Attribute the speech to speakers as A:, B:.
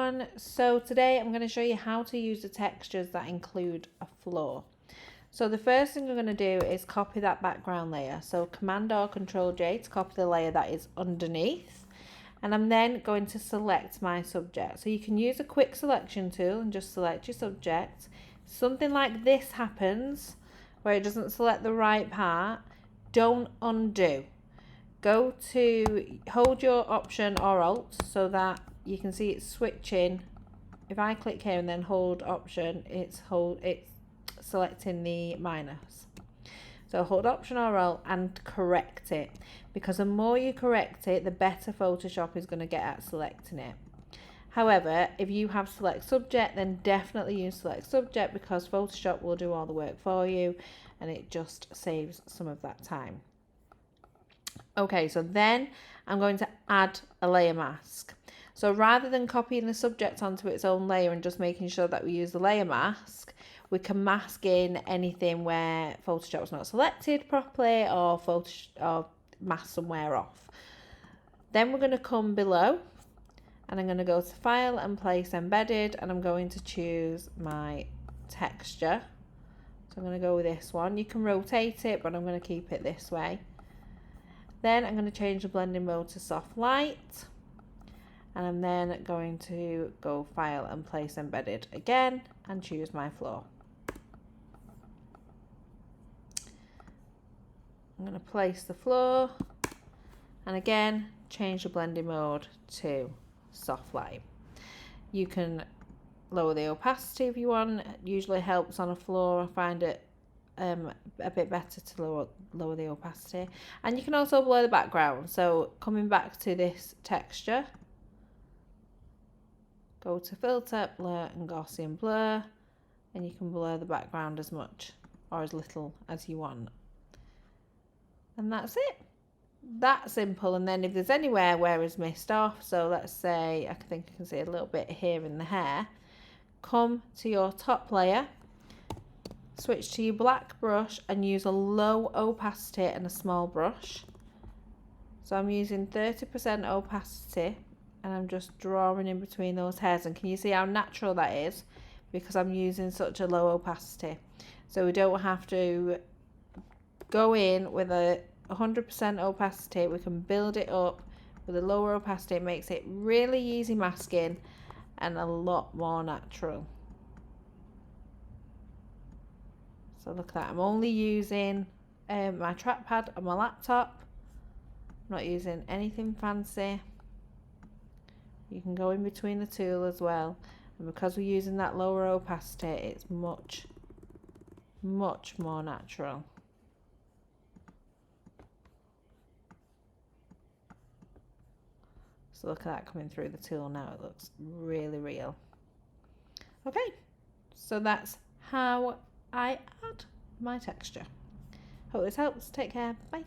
A: everyone. So today I'm going to show you how to use the textures that include a floor. So the first thing we're going to do is copy that background layer. So Command or Control J to copy the layer that is underneath. And I'm then going to select my subject. So you can use a quick selection tool and just select your subject. Something like this happens where it doesn't select the right part, don't undo. Go to, hold your Option or Alt so that you can see it's switching. If I click here and then hold Option, it's selecting the minus. So hold Option or Alt and correct it, because the more you correct it, the better Photoshop is going to get at selecting it. However, if you have Select Subject, then definitely use Select Subject, because Photoshop will do all the work for you and it just saves some of that time. Okay, so then I'm going to add a layer mask. So rather than copying the subject onto its own layer and just making sure that we use the layer mask, we can mask in anything where Photoshop's not selected properly or mask somewhere off. Then we're going to come below and I'm going to go to File and Place Embedded, and I'm going to choose my texture. So I'm going to go with this one. You can rotate it, but I'm going to keep it this way. Then I'm going to change the blending mode to Soft Light, and I'm then going to go File and Place Embedded again and choose my floor. I'm going to place the floor and again change the blending mode to Soft Light. You can lower the opacity if you want. It usually helps on a floor. I find it a bit better to lower the opacity, and you can also blur the background. So coming back to this texture, go to Filter, Blur and Gaussian Blur, and you can blur the background as much or as little as you want, and that's it. That simple. And then if there's anywhere where it's missed off, so let's say I think I can see a little bit here in the hair, come to your top layer, switch to your black brush and use a low opacity and a small brush. So I'm using 30% opacity and I'm just drawing in between those hairs, and can you see how natural that is, because I'm using such a low opacity. So we don't have to go in with a 100% opacity. We can build it up with a lower opacity. It makes it really easy masking and a lot more natural. So look at that, I'm only using my trackpad on my laptop. I'm not using anything fancy. You can go in between the tool as well, and because we're using that lower opacity, it's much more natural. So look at that coming through the tool now, it looks really real. Okay, so that's how I add my texture. Hope this helps. Take care. Bye.